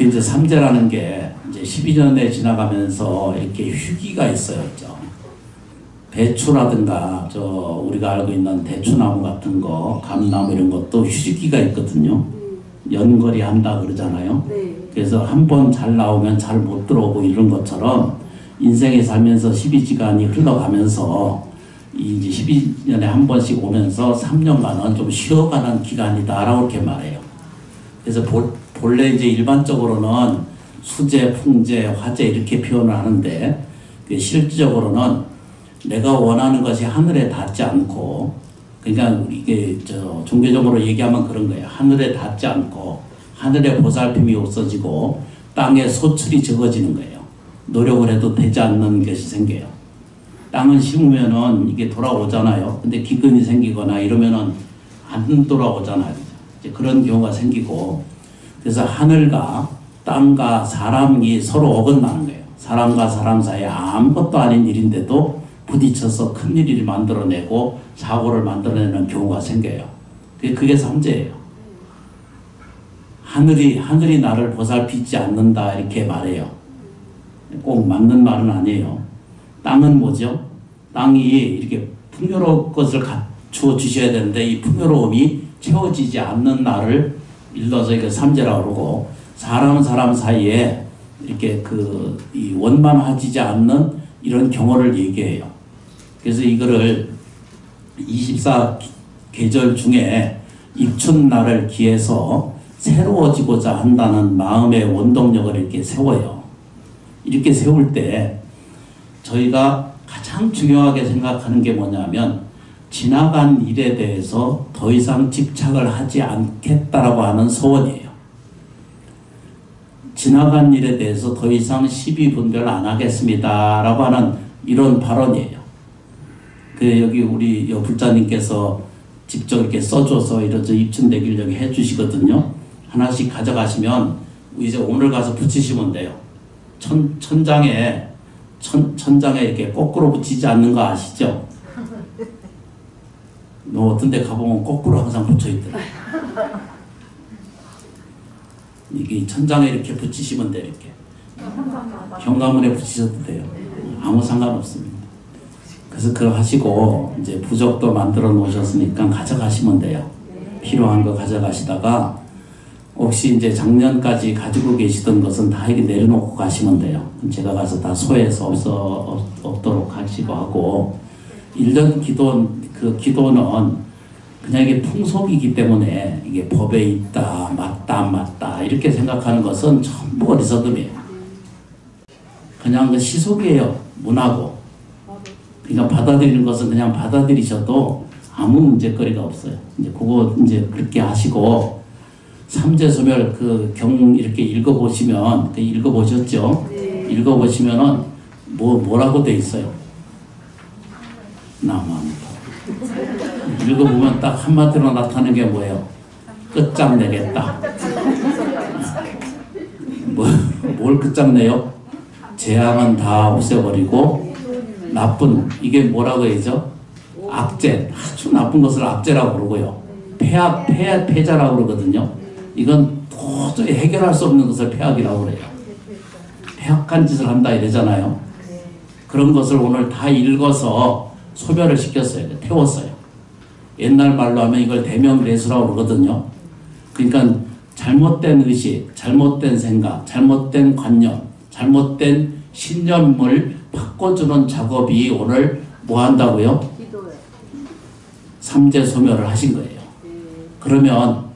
그 이제 삼재라는 게 이제 12년에 지나가면서 이렇게 휴기가 있어요. 배추라든가 우리가 알고 있는 대추나무 같은 거, 감나무 이런 것도 휴식기가 있거든요. 연거리 한다 그러잖아요. 그래서 한 번 잘 나오면 잘 못 들어오고 이런 것처럼 인생에 살면서 12시간이 흘러가면서 이제 12년에 한 번씩 오면서 3년간은 좀 쉬어가는 기간이다라고 이렇게 말해요. 그래서 본래 이제 일반적으로는 수재, 풍재, 화재 이렇게 표현을 하는데 실질적으로는 내가 원하는 것이 하늘에 닿지 않고, 그러니까 이게 종교적으로 얘기하면 그런 거예요. 하늘에 닿지 않고 하늘의 보살핌이 없어지고 땅에 소출이 적어지는 거예요. 노력을 해도 되지 않는 것이 생겨요. 땅은 심으면은 이게 돌아오잖아요. 근데 기근이 생기거나 이러면은 안 돌아오잖아요. 이제 그런 경우가 생기고, 그래서 하늘과 땅과 사람이 서로 어긋나는 거예요. 사람과 사람 사이에 아무것도 아닌 일인데도 부딪혀서 큰 일을 만들어내고 사고를 만들어내는 경우가 생겨요. 그게 삼재예요. 하늘이 나를 보살피지 않는다 이렇게 말해요. 꼭 맞는 말은 아니에요. 땅은 뭐죠? 땅이 이렇게 풍요로운 것을 갖추어 주셔야 되는데 이 풍요로움이 채워지지 않는 날을 일러서 이거 삼재라고 그러고, 사람 사이에 이렇게 이 원만하지 않는 이런 경우를 얘기해요. 그래서 이거를 24계절 중에 입춘날을 기해서 새로워지고자 한다는 마음의 원동력을 이렇게 세워요. 이렇게 세울 때 저희가 가장 중요하게 생각하는 게 뭐냐면, 지나간 일에 대해서 더 이상 집착을 하지 않겠다라고 하는 소원이에요. 지나간 일에 대해서 더 이상 시비 분별 안 하겠습니다 라고 하는 이런 발언이에요. 여기 우리 불자님께서 직접 이렇게 써줘서 이렇게 입춘대기를 여기 해주시거든요. 하나씩 가져가시면 이제 오늘 가서 붙이시면 돼요. 천장에 이렇게 거꾸로 붙이지 않는 거 아시죠? 어떤 데 가보면 거꾸로 항상 붙여있더라고요. 이게 천장에 이렇게 붙이시면 돼요. 이렇게 현관문에 붙이셔도 돼요. 아무 상관없습니다. 그래서 그거 하시고 이제 부적도 만들어 놓으셨으니까 가져가시면 돼요. 필요한 거 가져가시다가 혹시 이제 작년까지 가지고 계시던 것은 다 이렇게 내려놓고 가시면 돼요. 제가 가서 다 소외해서 없도록 하시고 하고, 1년 기도는 그냥 이게 풍속이기 때문에 이게 법에 있다, 맞다, 안 맞다 이렇게 생각하는 것은 전부 어리석음이에요. 그냥 그 시속이에요. 문하고. 그러니까 받아들이는 것은 그냥 받아들이셔도 아무 문제거리가 없어요. 이제 그거 이제 그렇게 하시고, 삼재소멸 경 이렇게 읽어보시면, 읽어보셨죠? 네. 읽어보시면은 뭐라고 돼 있어요? 나무합니다. 읽어보면 딱 한마디로 나타나는 게 뭐예요? 끝장내겠다. 뭘 끝장내요? 재앙은 다 없애버리고 나쁜, 이게 뭐라고 해야죠? 악재, 아주 나쁜 것을 악재라고 그러고요. 폐자라고 그러거든요. 이건 도저히 해결할 수 없는 것을 폐악이라고 그래요. 폐악한 짓을 한다 이러잖아요. 그런 것을 오늘 다 읽어서 소멸을 시켰어요. 태웠어요. 옛날 말로 하면 이걸 대명대수라고 그러거든요. 그러니까 잘못된 의식, 잘못된 생각, 잘못된 관념, 잘못된 신념을 바꿔주는 작업이 오늘 뭐 한다고요? 삼재 소멸을 하신 거예요. 그러면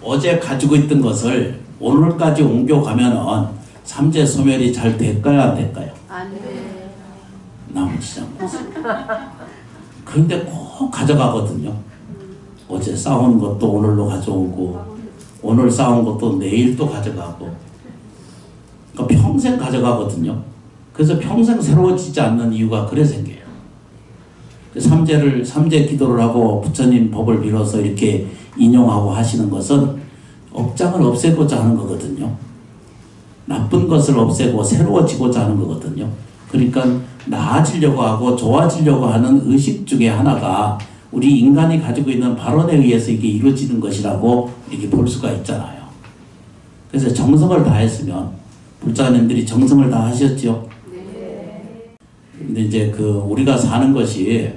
어제 가지고 있던 것을 오늘까지 옮겨가면은 삼재 소멸이 잘 될까요? 안 될까요? 안 돼. 나머지장. 그런데 꼭 가져가거든요. 어제 싸운 것도 오늘로 가져오고, 오늘 싸운 것도 내일 또 가져가고, 그러니까 평생 가져가거든요. 그래서 평생 새로워지지 않는 이유가 그래 생겨요. 삼재 기도를 하고 부처님 법을 빌어서 이렇게 인용하고 하시는 것은 업장을 없애고자 하는 거거든요. 나쁜 것을 없애고 새로워지고자 하는 거거든요. 그러니까 나아지려고 하고 좋아지려고 하는 의식 중에 하나가 우리 인간이 가지고 있는 발언에 의해서 이게 이루어지는 것이라고 이렇게 볼 수가 있잖아요. 그래서 정성을 다했으면, 불자님들이 정성을 다 하셨죠. 근데 이제 우리가 사는 것이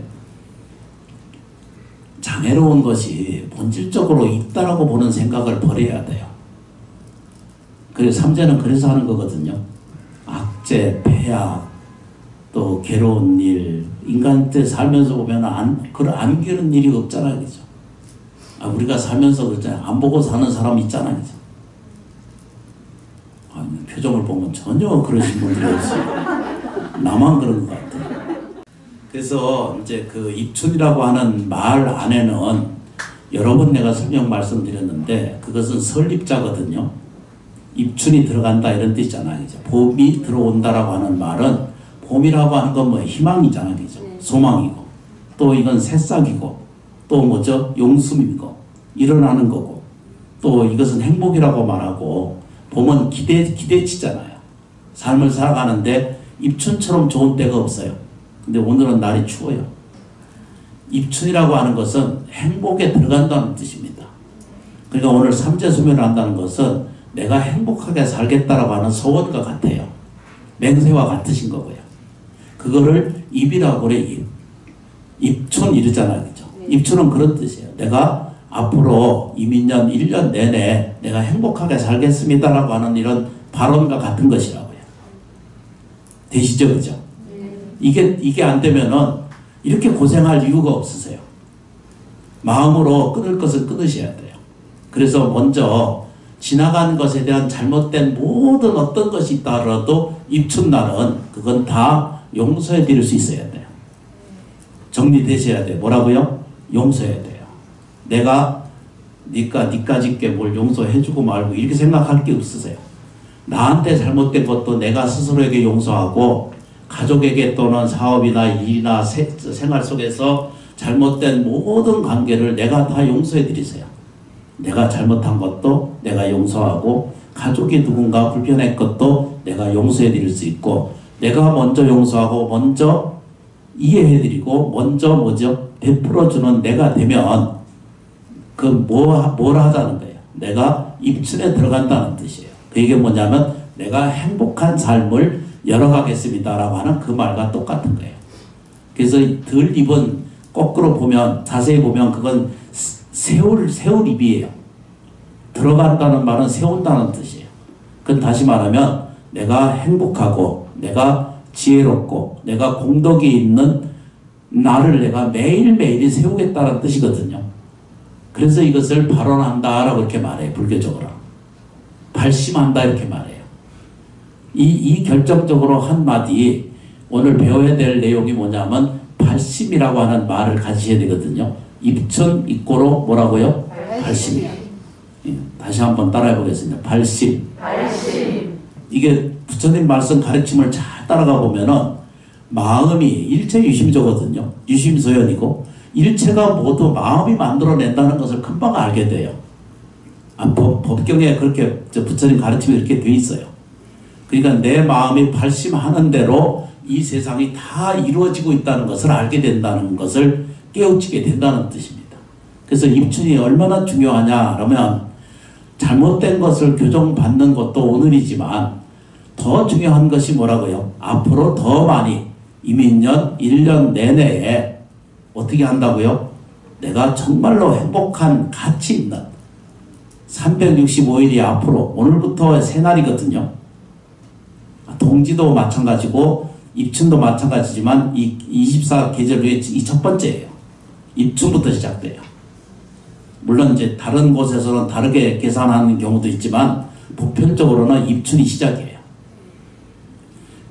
장애로운 것이 본질적으로 있다라고 보는 생각을 버려야 돼요. 그래서 삼재는 그래서 하는 거거든요. 악재, 폐악, 또 괴로운 일, 인간한테 살면서 보면 안 괴로운 일이 없잖아요. 그죠? 우리가 살면서 그렇잖아요. 안 보고 사는 사람 있잖아요. 그죠? 표정을 보면 전혀 그러신 분들이 없어요. 나만 그런 것 같아요. 그래서 이제 입춘이라고 하는 말 안에는 여러 번 내가 설명 말씀드렸는데 그것은 설립자거든요. 입춘이 들어간다 이런 뜻이잖아요. 그죠? 봄이 들어온다라고 하는 말은 봄이라고 하는 건 뭐 희망이잖아요. 그죠? 소망이고 또 이건 새싹이고 또 뭐죠? 용숨이고 일어나는 거고 또 이것은 행복이라고 말하고 봄은 기대치잖아요. 삶을 살아가는데 입춘처럼 좋은 때가 없어요. 근데 오늘은 날이 추워요. 입춘이라고 하는 것은 행복에 들어간다는 뜻입니다. 그러니까 오늘 삼재소멸을 한다는 것은 내가 행복하게 살겠다라고 하는 소원과 같아요. 맹세와 같으신 거고요. 그거를 입이라고 그래, 입. 입춘 이러잖아요. 그죠? 입춘은 그런 뜻이에요. 내가 앞으로 이민년 1년 내내 내가 행복하게 살겠습니다라고 하는 이런 발언과 같은 것이라고요. 되시죠? 그죠? 이게 안 되면은 이렇게 고생할 이유가 없으세요. 마음으로 끊을 것은 끊으셔야 돼요. 그래서 먼저 지나간 것에 대한 잘못된 모든 어떤 것이 있다라도 입춘날은 그건 다 용서해 드릴 수 있어야 돼요. 정리되셔야 돼요. 뭐라고요? 용서해야 돼요. 내가 니까짓게 뭘 용서해주고 말고 이렇게 생각할 게 없으세요. 나한테 잘못된 것도 내가 스스로에게 용서하고 가족에게 또는 사업이나 일이나 생활 속에서 잘못된 모든 관계를 내가 다 용서해 드리세요. 내가 잘못한 것도 내가 용서하고 가족이 누군가 불편한 것도 내가 용서해 드릴 수 있고 내가 먼저 용서하고 먼저 이해해 드리고 먼저 뭐죠? 베풀어 주는 내가 되면 뭘 하자는 거예요. 내가 입춘에 들어간다는 뜻이에요. 그게 뭐냐면 내가 행복한 삶을 열어가겠습니다라고 하는 그 말과 똑같은 거예요. 그래서 들입은 거꾸로 보면 자세히 보면 그건 세울 입이에요. 들어간다는 말은 세운다는 뜻이에요. 그건 다시 말하면 내가 행복하고 내가 지혜롭고 내가 공덕이 있는 나를 내가 매일매일이 세우겠다는 뜻이거든요. 그래서 이것을 발언한다라고 이렇게 말해요. 불교적으로. 발심한다 이렇게 말해요. 이 결정적으로 한마디 오늘 배워야 될 내용이 뭐냐면 발심이라고 하는 말을 가지셔야 되거든요. 입춘 입고로 뭐라고요? 발심. 다시 한번 따라해 보겠습니다. 발심. 이게 부처님 말씀 가르침을 잘 따라가 보면은 마음이 일체 유심조거든요. 유심소연이고 일체가 모두 마음이 만들어낸다는 것을 금방 알게 돼요. 법경에 그렇게 부처님 가르침이 이렇게 돼 있어요. 그러니까 내 마음이 발심하는 대로 이 세상이 다 이루어지고 있다는 것을 알게 된다는 것을 깨우치게 된다는 뜻입니다. 그래서 입춘이 얼마나 중요하냐 그러면 잘못된 것을 교정받는 것도 오늘이지만 더 중요한 것이 뭐라고요? 앞으로 더 많이 이민년 1년 내내에 어떻게 한다고요? 내가 정말로 행복한 가치 있는 365일이 앞으로 오늘부터 새날이거든요. 동지도 마찬가지고 입춘도 마찬가지지만 이 24계절 중에 이 첫 번째예요. 입춘부터 시작돼요. 물론 이제 다른 곳에서는 다르게 계산하는 경우도 있지만 보편적으로는 입춘이 시작이에요.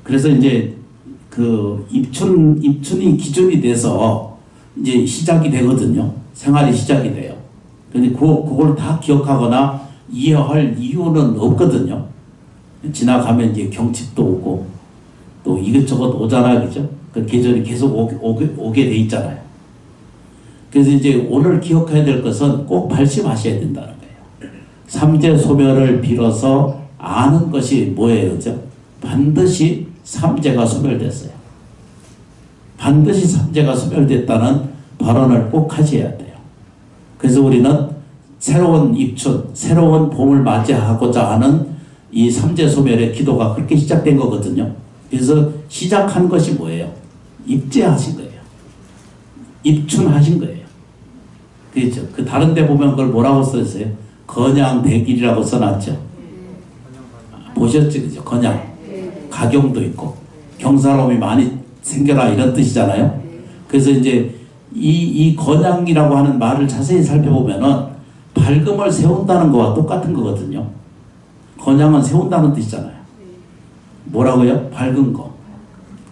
그래서 이제 입춘이 기준이 돼서 이제 시작이 되거든요. 생활이 시작이 돼요. 근데 그걸 다 기억하거나 이해할 이유는 없거든요. 지나가면 이제 경칩도 오고 또 이것저것 오잖아요. 그죠? 그 계절이 계속 오게 돼 있잖아요. 그래서 이제 오늘 기억해야 될 것은 꼭 발심하셔야 된다는 거예요. 삼재 소멸을 빌어서 아는 것이 뭐예요? 그죠? 반드시 삼재가 소멸됐어요. 반드시 삼재가 소멸됐다는 발언을 꼭 하셔야 돼요. 그래서 우리는 새로운 입춘, 새로운 봄을 맞이하고자 하는 이 삼재소멸의 기도가 그렇게 시작된 거거든요. 그래서 시작한 것이 뭐예요? 입재하신 거예요. 입춘하신 거예요. 그렇죠? 그 다른 데 보면 그걸 뭐라고 써있어요? 건양백일이라고 써놨죠. 보셨죠? 그죠? 건양. 가경도 있고 경사로움이 많이 생겨라 이런 뜻이잖아요. 그래서 이제 이 건양이라고 하는 말을 자세히 살펴보면은 밝음을 세운다는 거와 똑같은 거거든요. 건양은 세운다는 뜻이잖아요. 뭐라고요? 밝은 거.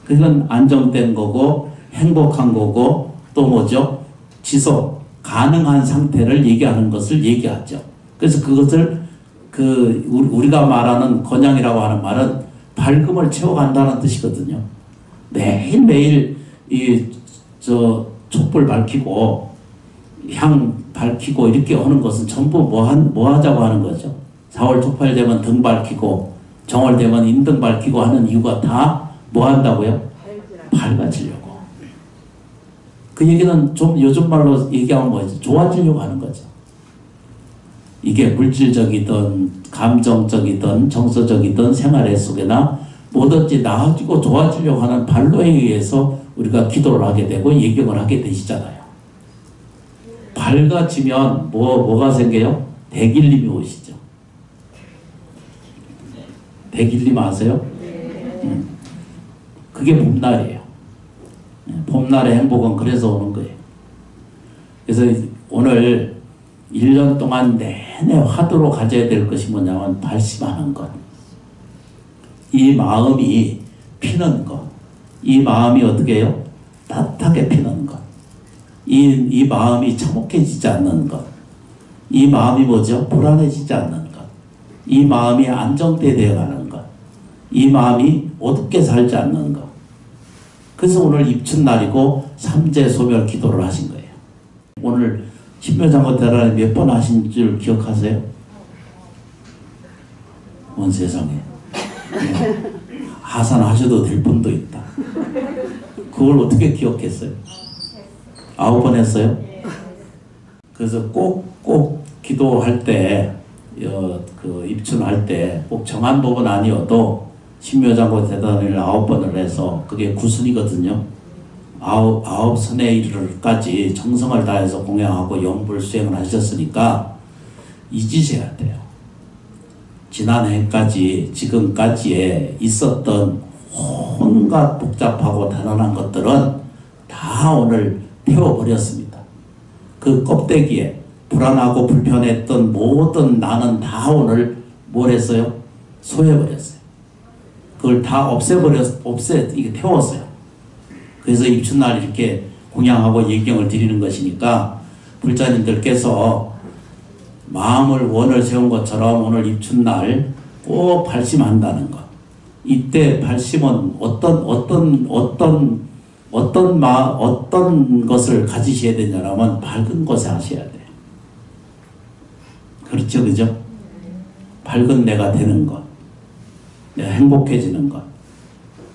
그건 안정된 거고 행복한 거고 또 뭐죠? 지속 가능한 상태를 얘기하는 것을 얘기하죠. 그래서 그것을 우리가 말하는 건양이라고 하는 말은 밝음을 채워간다는 뜻이거든요. 매일매일 촛불 밝히고 향 밝히고 이렇게 하는 것은 전부 뭐 하자고 하는 거죠. 4월 초팔 되면 등 밝히고 정월 되면 인등 밝히고 하는 이유가 다 뭐 한다고요? 밝아지려고. 그 얘기는 좀 요즘 말로 얘기하면 뭐죠? 좋아지려고 하는 거죠. 이게 물질적이든 감정적이든 정서적이든 생활의 속에나 뭐든지 나아지고 좋아지려고 하는 발로에 의해서 우리가 기도를 하게 되고 예경을 하게 되시잖아요. 밝아지면 뭐가 생겨요? 백일님이 오시죠. 백일님 아세요? 그게 봄날이에요. 봄날의 행복은 그래서 오는 거예요. 그래서 오늘 1년 동안 내내 화두로 가져야 될 것이 뭐냐면 발심하는 것. 이 마음이 피는 것. 이 마음이 어떻게 해요? 따뜻하게 피는 것. 이 마음이 참혹해지지 않는 것. 이 마음이 뭐죠? 불안해지지 않는 것. 이 마음이 안정되어 가는 것. 이 마음이 어둡게 살지 않는 것. 그래서 오늘 입춘날이고 삼재소멸 기도를 하신 거예요. 오늘 신묘장구 대란에 몇 번 하신 줄 기억하세요? 온 세상에. 하산하셔도 될 분도 있다. 그걸 어떻게 기억했어요? 9번 했어요? 그래서 꼭 기도할 때, 입춘할 때, 꼭 정한 법은 아니어도 신묘장구 대단을 9번을 해서 그게 구순이거든요. 9선에 이르기까지 정성을 다해서 공양하고 영불 수행을 하셨으니까 잊으셔야 돼요. 지난해까지 지금까지에 있었던 온갖 복잡하고 단언한 것들은 다 오늘 태워버렸습니다. 그 껍데기에 불안하고 불편했던 모든 나는 다 오늘 뭘 했어요? 소해버렸어요. 그걸 다 이게 태웠어요. 그래서 입춘날 이렇게 공양하고 예경을 드리는 것이니까 불자님들께서 마음을 원을 세운 것처럼 오늘 입춘날 꼭 발심한다는 것. 이때 발심은 어떤 것을 가지셔야 되냐면 밝은 것에 하셔야 돼요. 그렇죠, 그죠? 밝은 내가 되는 것, 내가 행복해지는 것.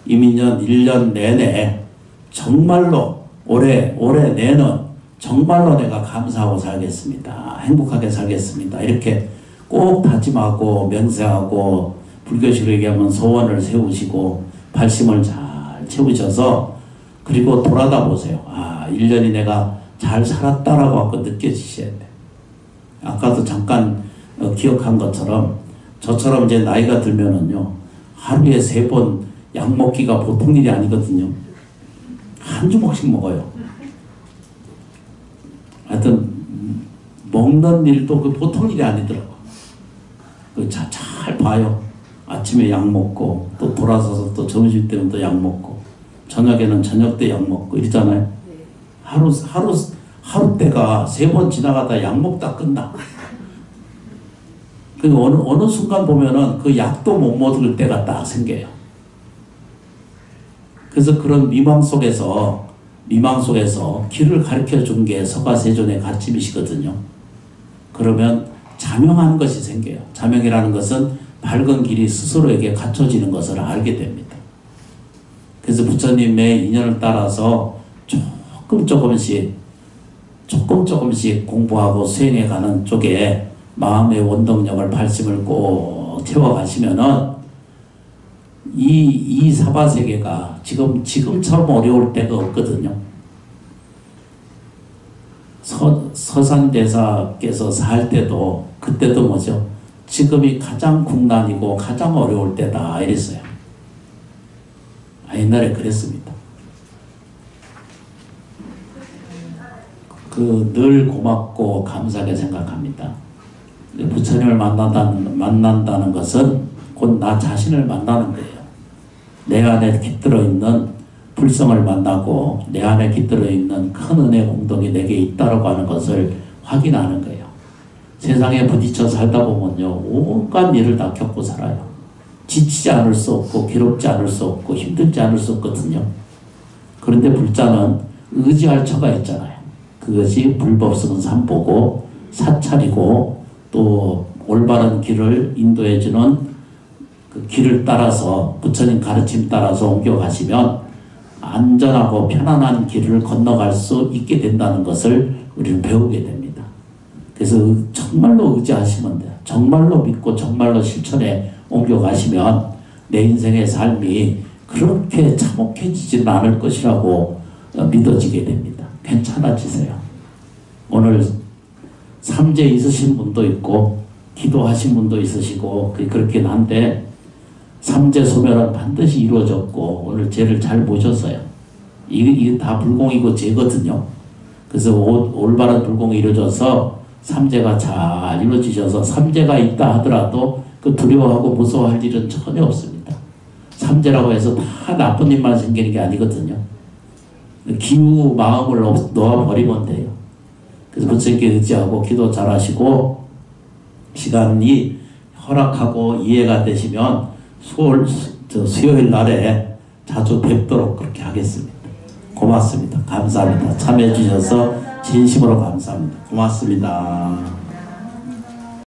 이민년 1년 내내 정말로 올해 내는 정말로 내가 감사하고 살겠습니다. 행복하게 살겠습니다. 이렇게 꼭 다짐하고 명세하고 불교식으로 얘기하면 소원을 세우시고 발심을 잘 채우셔서 그리고 돌아다 보세요. 1년이 내가 잘 살았다라고 하고 느껴지셔야 돼. 아까도 잠깐 기억한 것처럼 저처럼 이제 나이가 들면은요 하루에 3번 약 먹기가 보통 일이 아니거든요. 한 주먹씩 먹어요. 하여튼 먹는 일도 그 보통 일이 아니더라고. 잘 봐요. 아침에 약 먹고 또 돌아서서 또 점심 때면 또 약 먹고 저녁에는 저녁 때 약 먹고 이러잖아요. 하루 때가 3번 지나가다 약 먹다 끝나. 그 어느 순간 보면은 그 약도 못 먹을 때가 딱 생겨요. 그래서 그런 미망 속에서 길을 가르쳐 준 게 서가세존의 가르침이시거든요. 그러면 자명한 것이 생겨요. 자명이라는 것은 밝은 길이 스스로에게 갖춰지는 것을 알게 됩니다. 그래서 부처님의 인연을 따라서 조금씩 조금씩 공부하고 수행해가는 쪽에 마음의 원동력을 발심을 꼭 채워가시면은 이 사바세계가 지금처럼 어려울 때가 없거든요. 서산대사께서 살 때도 그때도 뭐죠? 지금이 가장 국난이고 가장 어려울 때다 이랬어요. 옛날에 그랬습니다. 늘 고맙고 감사하게 생각합니다. 부처님을 만난다는 것은 곧 나 자신을 만나는 거예요. 내 안에 깃들어 있는 불성을 만나고 내 안에 깃들어 있는 큰 은혜 공덕이 내게 있다라고 하는 것을 확인하는 거예요. 세상에 부딪혀 살다 보면요, 온갖 일을 다 겪고 살아요. 지치지 않을 수 없고 괴롭지 않을 수 없고 힘들지 않을 수 없거든요. 그런데 불자는 의지할 처가 있잖아요. 그것이 불법성은 삼보고 사찰이고 또 올바른 길을 인도해주는 그 길을 따라서 부처님 가르침 따라서 옮겨가시면 안전하고 편안한 길을 건너갈 수 있게 된다는 것을 우리는 배우게 됩니다. 그래서 정말로 의지하시면 돼요. 정말로 믿고 정말로 실천에 옮겨가시면 내 인생의 삶이 그렇게 참혹해지지는 않을 것이라고 믿어지게 됩니다. 괜찮아지세요. 오늘 삼재 있으신 분도 있고 기도하신 분도 있으시고 그렇긴 한데 삼재 소멸은 반드시 이루어졌고 오늘 죄를 잘 보셨어요. 이게 다 불공이고 죄거든요. 그래서 올바른 불공이 이루어져서 삼재가 잘 이루어지셔서 삼재가 있다 하더라도 그 두려워하고 무서워할 일은 전혀 없습니다. 삼재라고 해서 다 나쁜 일만 생기는 게 아니거든요. 기우 마음을 놓아버리면 돼요. 그래서 부처님께 의지하고 기도 잘하시고 시간이 허락하고 이해가 되시면 수요일 날에 자주 뵙도록 그렇게 하겠습니다. 고맙습니다. 감사합니다. 참여해 주셔서 진심으로 감사합니다. 고맙습니다.